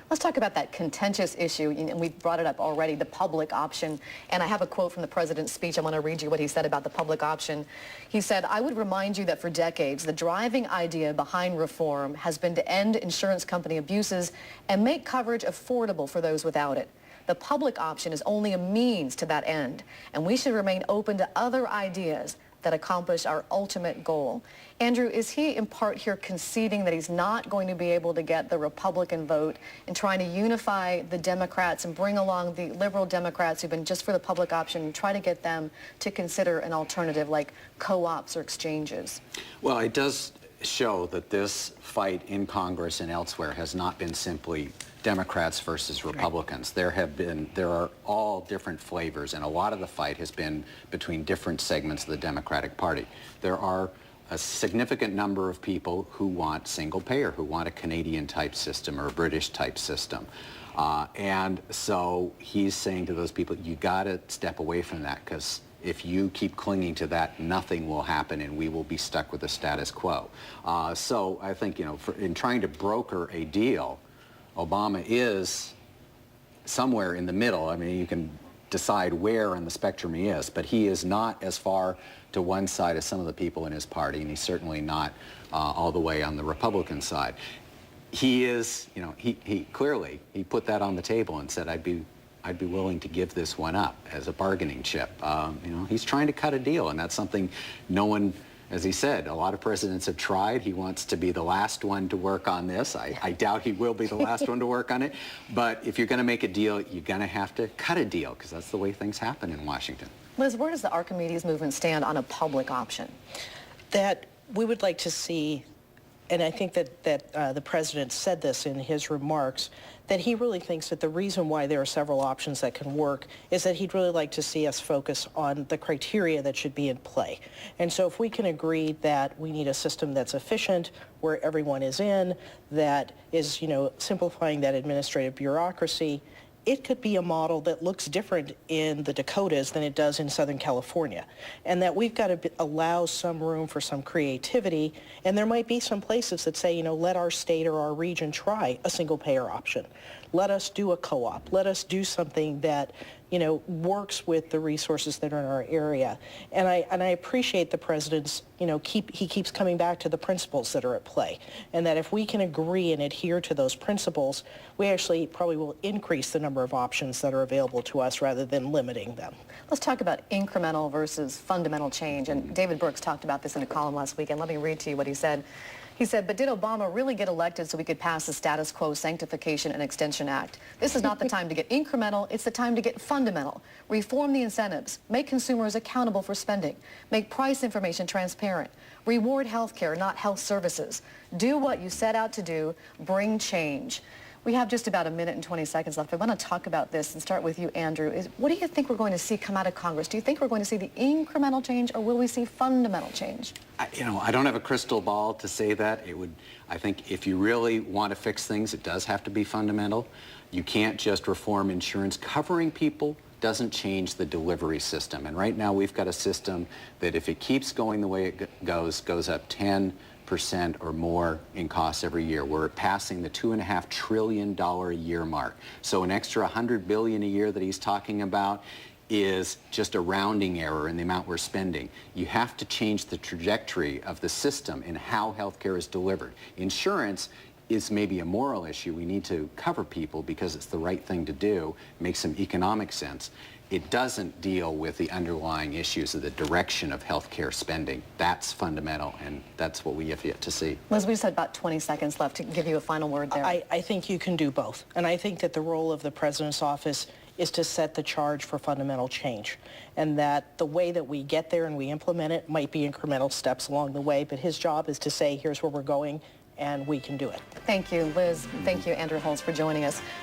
Let's talk about that contentious issue, and we've brought it up already, the public option. And I have a quote from the president's speech. I want to read you what he said about the public option. He said, "I would remind you that for decades, the driving idea behind reform has been to end insurance company abuses and make coverage affordable for those without it. The public option is only a means to that end, and we should remain open to other ideas that accomplish our ultimate goal." Andrew, is he in part here conceding that he's not going to be able to get the Republican vote in trying to unify the Democrats and bring along the liberal Democrats who've been just for the public option and try to get them to consider an alternative like co-ops or exchanges? Well, it does show that this fight in Congress and elsewhere has not been simply Democrats versus Republicans. Right. There are all different flavors, and a lot of the fight has been between different segments of the Democratic Party. There are a significant number of people who want single payer, who want a Canadian type system or a British type system. And so he's saying to those people, you got to step away from that, because if you keep clinging to that, nothing will happen and we will be stuck with the status quo. So I think, in trying to broker a deal, Obama is somewhere in the middle. I mean, you can decide where on the spectrum he is, but he is not as far to one side as some of the people in his party, and he's certainly not all the way on the Republican side. He is, he clearly, he put that on the table and said, I'd be willing to give this one up as a bargaining chip. He's trying to cut a deal, and that's something no one, as he said, a lot of presidents have tried. He wants to be the last one to work on this. I doubt he will be the last one to work on it. But if you're going to make a deal, you're going to have to cut a deal, because that's the way things happen in Washington. Liz, where does the Archimedes movement stand on a public option? That we would like to see, and I think that the president said this in his remarks, that he really thinks that the reason why there are several options that can work is that he'd really like to see us focus on the criteria that should be in play. And so if we can agree that we need a system that's efficient, where everyone is in, that is, simplifying that administrative bureaucracy, it could be a model that looks different in the Dakotas than it does in Southern California. And that we've got to allow some room for some creativity. And there might be some places that say, let our state or our region try a single payer option. Let us do a co-op. Let us do something that, works with the resources that are in our area. And I appreciate the president's, he keeps coming back to the principles that are at play. And that if we can agree and adhere to those principles, we actually probably will increase the number of options that are available to us rather than limiting them. Let's talk about incremental versus fundamental change. And David Brooks talked about this in a column last week, and let me read to you what he said. He said, "But did Obama really get elected so we could pass the Status Quo Sanctification and Extension Act? This is not the time to get incremental, it's the time to get fundamental. Reform the incentives, make consumers accountable for spending, make price information transparent, reward health care, not health services. Do what you set out to do, bring change." We have just about a minute and 20 seconds left. I want to talk about this and start with you, Andrew. What do you think we're going to see come out of Congress? Do you think we're going to see the incremental change, or will we see fundamental change? I don't have a crystal ball to say that. I think if you really want to fix things, it does have to be fundamental. You can't just reform insurance. Covering people doesn't change the delivery system. And right now we've got a system that, if it keeps going the way it goes up 10% or more in costs every year. We're passing the $2.5 trillion a year mark. So an extra $100 billion a year that he's talking about is just a rounding error in the amount we're spending. You have to change the trajectory of the system and how healthcare is delivered. Insurance is maybe a moral issue. We need to cover people because it's the right thing to do, makes some economic sense. It doesn't deal with the underlying issues of the direction of healthcare spending. That's fundamental, and that's what we have yet to see. Liz, we just had about 20 seconds left to give you a final word there. I think you can do both. And I think that the role of the president's office is to set the charge for fundamental change. And that the way that we get there and we implement it might be incremental steps along the way, but his job is to say, here's where we're going, and we can do it. Thank you, Liz. Thank you, Andrew Holtz, for joining us.